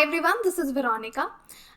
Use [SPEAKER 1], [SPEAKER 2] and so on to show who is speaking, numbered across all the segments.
[SPEAKER 1] Hi everyone, this is Veronica.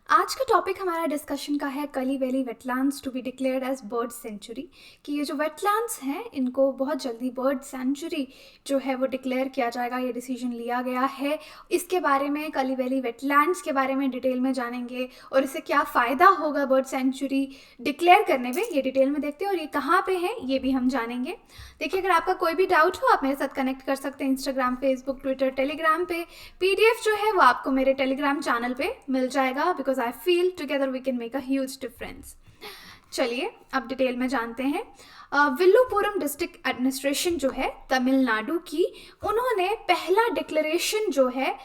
[SPEAKER 1] आज का topic हमारा डिस्कशन का है Kaliveli wetlands to be declared as bird sanctuary. कि ये जो वेटलैंड्स हैं इनको बहुत जल्दी बर्ड सेंचुरी जो है वो डिक्लेयर किया जाएगा, ये डिसीजन लिया गया है। इसके बारे में, कली वैली वेटलैंड्स के बारे में डिटेल में जानेंगे और इससे क्या फ़ायदा होगा बर्ड सेंचुरी डिक्लेयर करने में, ये डिटेल में देखते हैं। और ये कहाँ पे है ये भी हम जानेंगे। देखिए, अगर आपका कोई भी डाउट हो आप मेरे साथ कनेक्ट कर सकते हैं इंस्टाग्राम, फेसबुक, ट्विटर, टेलीग्राम पे। पीडीएफ जो है वो आपको मेरे टेलीग्राम चैनल पे मिल जाएगा, because I feel together we can make a huge difference. चलिए अब डिटेल में जानते हैं। विल्लुपुरम डिस्ट्रिक्ट एडमिनिस्ट्रेशन जो है तमिलनाडु की, उन्होंने पहला डिक्लेरेशन जो है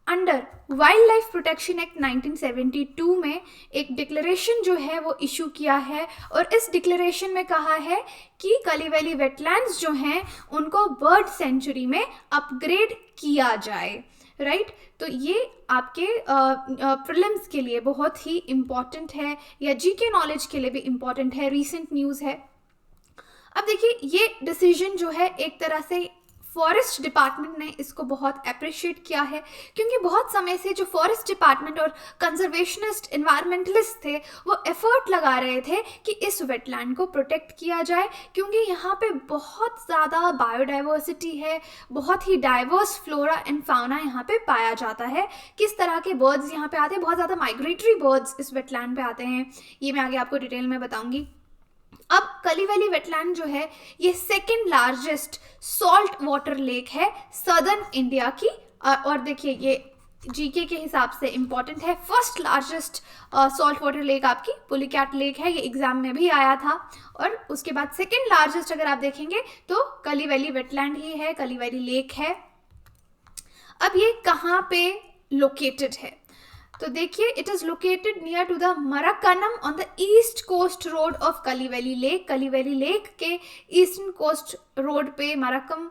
[SPEAKER 1] under wild life protection act 1972 में एक डिक्लेरेशन जो है वो इशू किया है। और इस डिक्लेरेशन में कहा है कि कली वैली वेटलैंड्स जो हैं उनको बर्ड सेंचुरी में अपग्रेड किया जाए। राइट, तो ये आपके प्रीलिम्स के लिए बहुत ही इम्पॉर्टेंट है, या जीके नॉलेज के लिए भी इम्पॉर्टेंट है, रीसेंट न्यूज़ है। अब देखिए, ये डिसीजन जो है एक तरह से फॉरेस्ट डिपार्टमेंट ने इसको बहुत अप्रिशिएट किया है, क्योंकि बहुत समय से जो फॉरेस्ट डिपार्टमेंट और कंजर्वेशनिस्ट इन्वायरमेंटलिस्ट थे वो एफर्ट लगा रहे थे कि इस वेटलैंड को प्रोटेक्ट किया जाए, क्योंकि यहाँ पे बहुत ज़्यादा बायोडाइवर्सिटी है, बहुत ही डाइवर्स फ्लोरा एंड फाउना यहाँ पे पाया जाता है। किस तरह के बर्ड्स यहाँ पे आते हैं, बहुत ज़्यादा माइग्रेटरी बर्ड्स इस वेटलैंड पे आते हैं, ये मैं आगे आपको डिटेल में बताऊँगी। अब कली वैली वेटलैंड जो है ये second largest salt water lake है सदर्न इंडिया की। और देखिए, ये जीके के हिसाब से इम्पॉर्टेंट है। First largest salt water lake आपकी पुलिकैट लेक है, ये एग्जाम में भी आया था। और उसके बाद सेकेंड लार्जेस्ट अगर आप देखेंगे तो कली वैली वेटलैंड ही है, कली वैली लेक है। अब ये कहाँ पे लोकेटेड है, तो देखिए, it is located near to the Marakkanam on the east coast road of Kaliveli lake. Kaliveli lake के ईस्टर्न कोस्ट रोड पे मराकम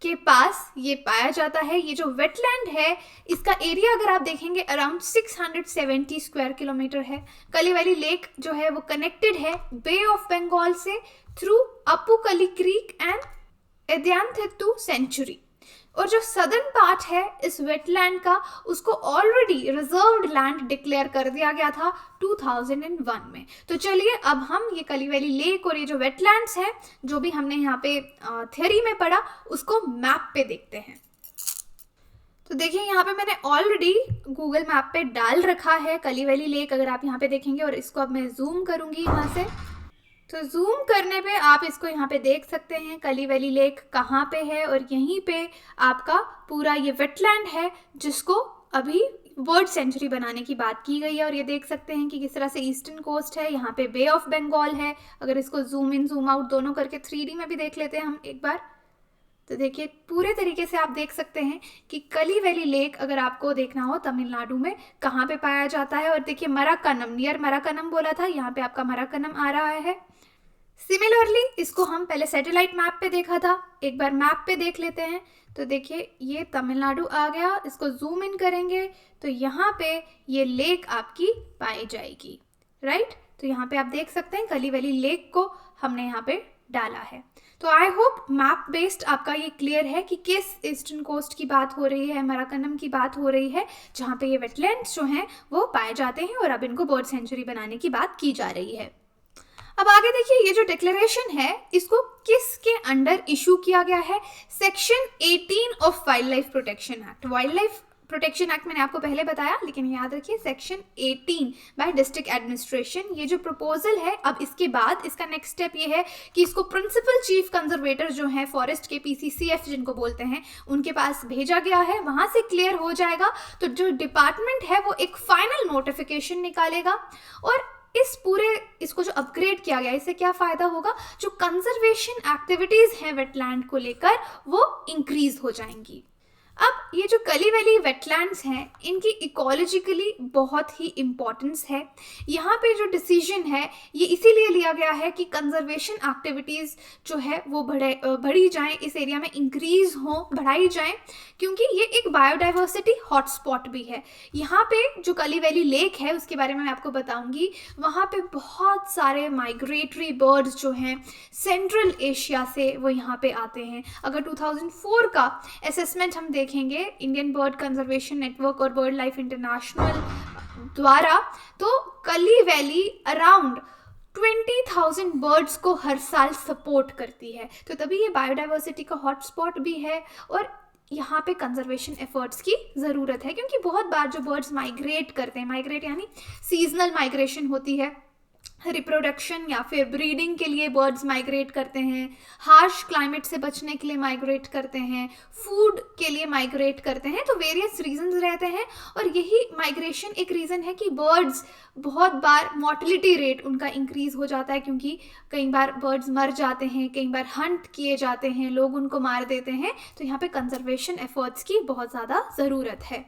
[SPEAKER 1] के पास ये पाया जाता है। ये जो वेटलैंड है इसका एरिया अगर आप देखेंगे अराउंड 670 स्क्वायर किलोमीटर है। कली वैली लेक जो है वो कनेक्टेड है बे ऑफ बंगाल से थ्रू अपुकली क्रीक एंड एदियांथेतु सेंचुरी। और जो सदर्न पार्ट है इस वेटलैंड का, उसको ऑलरेडी रिजर्व्ड लैंड डिक्लेयर कर दिया गया था 2001 में। तो चलिए अब हम ये कली वैली लेक और ये जो वेटलैंड्स हैं जो भी हमने यहाँ पे थ्योरी में पढ़ा उसको मैप पे देखते हैं। तो देखिए, यहाँ पे मैंने ऑलरेडी गूगल मैप पे डाल रखा है कली वैली लेक, अगर आप यहाँ पे देखेंगे। और इसको अब मैं जूम करूँगी यहाँ से, तो जूम करने पे आप इसको यहाँ पे देख सकते हैं कली वैली लेक कहाँ पे है। और यहीं पे आपका पूरा ये वेटलैंड है जिसको अभी बर्ड सेंचुरी बनाने की बात की गई है। और ये देख सकते हैं कि किस तरह से ईस्टर्न कोस्ट है, यहाँ पे बे ऑफ बंगाल है। अगर इसको जूम इन जूम आउट दोनों करके 3D में भी देख लेते हैं हम एक बार, तो देखिए पूरे तरीके से आप देख सकते हैं कि कली वैली लेक अगर आपको देखना हो तमिलनाडु में कहाँ पे पाया जाता है। और देखिए, मराकनम, नियर मराकनम बोला था, यहाँ पे आपका मराकनम आ रहा है। सिमिलरली इसको हम पहले सैटेलाइट मैप पे देखा था, एक बार मैप पे देख लेते हैं। तो देखिए, ये तमिलनाडु आ गया। इसको जूम इन करेंगे तो यहाँ पे ये लेक आपकी पाई जाएगी। राइट, तो यहाँ पे आप देख सकते हैं कली वैली लेक को हमने यहाँ पे डाला है। तो आई होप मैप बेस्ड आपका ये क्लियर है कि किस ईस्टर्न कोस्ट की बात हो रही है, मराकनम की बात हो रही है, जहाँ पे ये वेटलैंड्स जो हैं वो पाए जाते हैं और अब इनको बर्ड सेंचुरी बनाने की बात की जा रही है। अब आगे देखिए, ये जो डिक्लेरेशन है इसको किसके अंडर इशू किया गया है? Section 18 of wild life protection act. Wild life protection act मैंने आपको पहले बताया, लेकिन याद रखिए सेक्शन 18 बाय डिस्ट्रिक्ट एडमिनिस्ट्रेशन। ये जो प्रपोजल है, अब इसके बाद इसका नेक्स्ट स्टेप ये है कि इसको प्रिंसिपल चीफ कंजर्वेटर जो है फॉरेस्ट के, PCCF जिनको बोलते हैं, उनके पास भेजा गया है। वहां से क्लियर हो जाएगा तो जो डिपार्टमेंट है वो एक फाइनल नोटिफिकेशन निकालेगा। और इसको जो अपग्रेड किया गया, इससे क्या फ़ायदा होगा? जो कंजर्वेशन एक्टिविटीज़ हैं वेटलैंड को लेकर वो इंक्रीज हो जाएंगी। अब ये जो कली वैली वेटलैंड्स हैं इनकी इकोलॉजिकली बहुत ही इम्पोर्टेंस है। यहाँ पे जो डिसीजन है ये इसीलिए लिया गया है कि कंजर्वेशन एक्टिविटीज़ जो है वो बढ़ी जाएं, इस एरिया में इंक्रीज हो, बढ़ाई जाएं, क्योंकि ये एक बायोडाइवर्सिटी हॉटस्पॉट भी है। यहाँ पे जो कली वैली लेक है उसके बारे में मैं आपको बताऊंगी। वहाँ पे बहुत सारे माइग्रेटरी बर्ड्स जो हैं सेंट्रल एशिया से वो यहाँ पे आते हैं। अगर 2004 का असेसमेंट हम देखेंगे इंडियन बर्ड कंजर्वेशन नेटवर्क और बर्ड लाइफ इंटरनेशनल द्वारा, तो कली वैली अराउंड 20,000 बर्ड्स को हर साल सपोर्ट करती है। तो तभी ये बायोडाइवर्सिटी का हॉटस्पॉट भी है और यहाँ पे कंजर्वेशन एफर्ट्स की ज़रूरत है, क्योंकि बहुत बार जो बर्ड्स माइग्रेट करते हैं, माइग्रेट यानी सीजनल माइग्रेशन होती है, रिप्रोडक्शन या फिर ब्रीडिंग के लिए बर्ड्स माइग्रेट करते हैं, हार्श क्लाइमेट से बचने के लिए माइग्रेट करते हैं, फूड के लिए माइग्रेट करते हैं, तो वेरियस रीजंस रहते हैं। और यही माइग्रेशन एक रीज़न है कि बर्ड्स बहुत बार मोर्टेलिटी रेट उनका इंक्रीज़ हो जाता है, क्योंकि कई बार बर्ड्स मर जाते हैं, कई बार हंट किए जाते हैं, लोग उनको मार देते हैं। तो यहाँ पे कंजर्वेशन एफर्ट्स की बहुत ज़्यादा ज़रूरत है।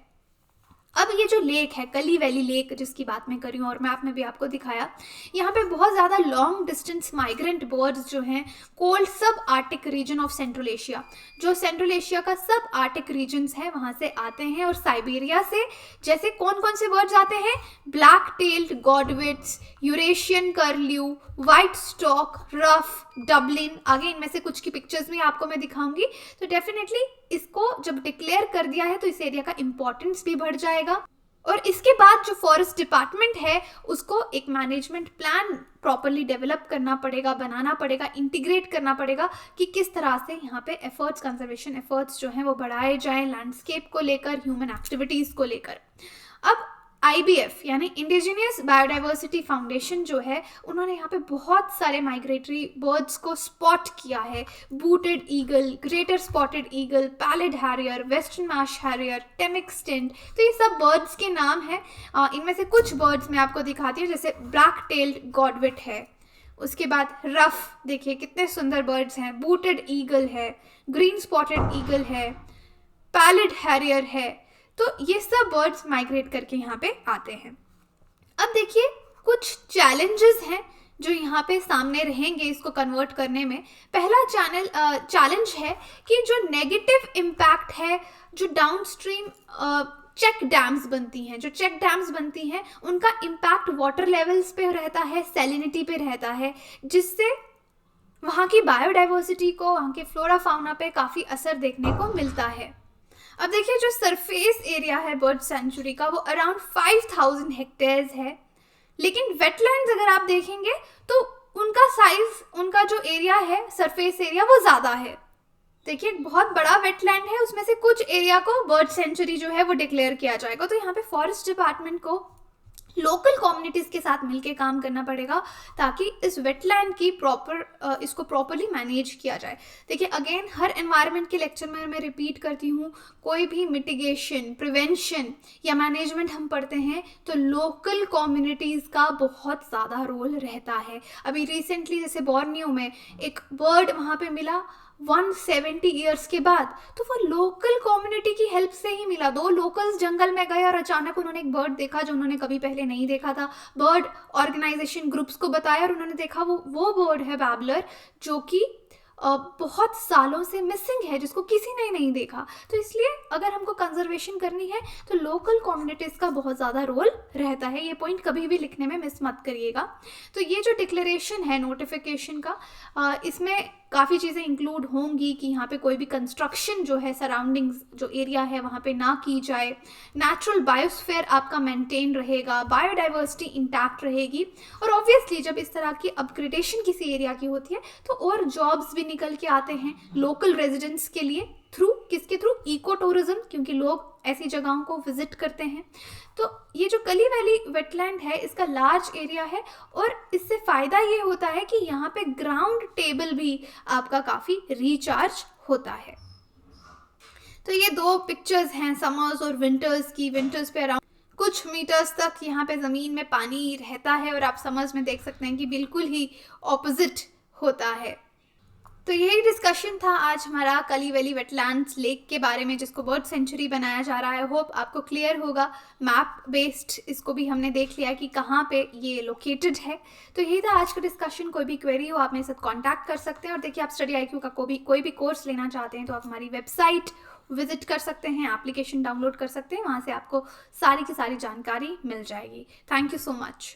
[SPEAKER 1] अब ये जो लेक है कली वैली लेक जिसकी बात मैं कर रही हूँ और मैप में भी आपको दिखाया, यहाँ पे बहुत ज़्यादा लॉन्ग डिस्टेंस माइग्रेंट बर्ड्स जो हैं cold subarctic region of Central Asia, जो सेंट्रल एशिया का सब आर्टिक रीजन्स है वहाँ से आते हैं। और साइबेरिया से जैसे कौन कौन से बर्ड्स आते हैं, black tailed godwits, Eurasian curlew, white stork, ruff, dunlin, आगे इनमें से कुछ की पिक्चर्स भी आपको मैं दिखाऊंगी। तो डेफिनेटली इसको जब डिक्लेयर कर दिया है तो इस एरिया का इंपॉर्टेंस भी बढ़ जाएगा। और इसके बाद जो फॉरेस्ट डिपार्टमेंट है उसको एक मैनेजमेंट प्लान प्रॉपरली डेवलप करना पड़ेगा, बनाना पड़ेगा, इंटीग्रेट करना पड़ेगा कि किस तरह से यहाँ पे एफर्ट्स, कंजर्वेशन एफर्ट्स जो हैं वो बढ़ाए जाएं, लैंडस्केप को लेकर, ह्यूमन एक्टिविटीज़ को लेकर। अब IBF यानी इंडिजिनियस बायोडाइवर्सिटी फाउंडेशन जो है, उन्होंने यहाँ पे बहुत सारे माइग्रेटरी बर्ड्स को स्पॉट किया है, booted eagle, greater spotted eagle, pallid harrier, western marsh harrier, Temminck's stint. तो ये सब बर्ड्स के नाम हैं। इनमें से कुछ बर्ड्स मैं आपको दिखाती हूँ, जैसे ब्लैक टेल्ड गॉडविट है, उसके बाद रफ, देखिए कितने सुंदर बर्ड्स हैं, बूटेड ईगल है, ग्रीन स्पॉटेड ईगल है, पैलेड हैरियर है। तो ये सब बर्ड्स माइग्रेट करके यहाँ पे आते हैं। अब देखिए कुछ चैलेंजेस हैं जो यहाँ पे सामने रहेंगे इसको कन्वर्ट करने में। पहला चैलेंज है कि जो नेगेटिव इम्पैक्ट है, जो डाउनस्ट्रीम चेक डैम्स बनती हैं, जो चेक डैम्स बनती हैं उनका इम्पैक्ट वाटर लेवल्स पे रहता है, सैलिनिटी पे रहता है, जिससे वहाँ की बायोडाइवर्सिटी को, वहाँ के फ्लोरा फाउना पे काफ़ी असर देखने को मिलता है। अब देखिए जो सरफेस एरिया है बर्ड सेंचुरी का वो अराउंड 5,000 हेक्टेयर्स है, लेकिन वेटलैंड्स अगर आप देखेंगे तो उनका साइज, उनका जो एरिया है सरफेस एरिया वो ज़्यादा है। देखिए बहुत बड़ा वेटलैंड है, उसमें से कुछ एरिया को बर्ड सेंचुरी जो है वो डिक्लेयर किया जाएगा। तो यहाँ पे फॉरेस्ट डिपार्टमेंट को लोकल कम्युनिटीज़ के साथ मिलके काम करना पड़ेगा ताकि इस वेटलैंड की इसको प्रॉपरली मैनेज किया जाए। देखिए अगेन हर एनवायरनमेंट के लेक्चर में मैं रिपीट करती हूँ, कोई भी मिटिगेशन, प्रिवेंशन या मैनेजमेंट हम पढ़ते हैं तो लोकल कम्युनिटीज़ का बहुत ज़्यादा रोल रहता है। अभी रिसेंटली जैसे बोर्नियो में एक बर्ड वहाँ पे मिला 170 ईयर्स के बाद, तो वो लोकल कम्युनिटी की हेल्प से ही मिला। 2 लोकल्स जंगल में गए और अचानक उन्होंने एक बर्ड देखा जो उन्होंने कभी पहले नहीं देखा था। बर्ड ऑर्गेनाइजेशन ग्रुप्स को बताया और उन्होंने देखा वो बर्ड है बैबलर, जो कि बहुत सालों से मिसिंग है, जिसको किसी ने नहीं देखा। तो इसलिए अगर हमको कंजर्वेशन करनी है तो लोकल कम्युनिटीज़ का बहुत ज़्यादा रोल रहता है। ये पॉइंट कभी भी लिखने में मिस मत करिएगा। तो ये जो डिक्लेरेशन है नोटिफिकेशन का, इसमें काफ़ी चीज़ें इंक्लूड होंगी कि यहाँ पे कोई भी कंस्ट्रक्शन जो है सराउंडिंग्स जो एरिया है वहाँ पे ना की जाए, नेचुरल बायोस्फीयर आपका मेंटेन रहेगा, बायोडाइवर्सिटी इंटैक्ट रहेगी। और ऑब्वियसली जब इस तरह की अपग्रेडेशन किसी एरिया की होती है तो और जॉब्स भी निकल के आते हैं लोकल रेजिडेंट्स के लिए, थ्रू किसके थ्रू, इको टूरिज्म, क्योंकि लोग ऐसी जगहों को विजिट करते हैं। तो ये जो कली वैली वेटलैंड है इसका लार्ज एरिया है और इससे फ़ायदा ये होता है कि यहाँ पे ग्राउंड टेबल भी आपका काफ़ी रिचार्ज होता है। तो ये 2 पिक्चर्स हैं समर्स और विंटर्स की। विंटर्स पे अराउंड कुछ मीटर्स तक यहाँ पे ज़मीन में पानी रहता है और आप समर्स में देख सकते हैं कि बिल्कुल ही ऑपोजिट होता है। तो यही डिस्कशन था आज हमारा कली वैली वेटलैंड्स लेक के बारे में, जिसको बर्ड सेंचुरी बनाया जा रहा है। होप आपको क्लियर होगा। मैप बेस्ड इसको भी हमने देख लिया कि कहाँ पे ये लोकेटेड है। तो यही था आज का डिस्कशन। कोई भी क्वेरी हो आप मेरे साथ कांटेक्ट कर सकते हैं। और देखिए आप स्टडी IQ का कोई भी कोर्स लेना चाहते हैं तो आप हमारी वेबसाइट विजिट कर सकते हैं, एप्लीकेशन डाउनलोड कर सकते हैं, वहाँ से आपको सारी की सारी जानकारी मिल जाएगी। Thank you so much.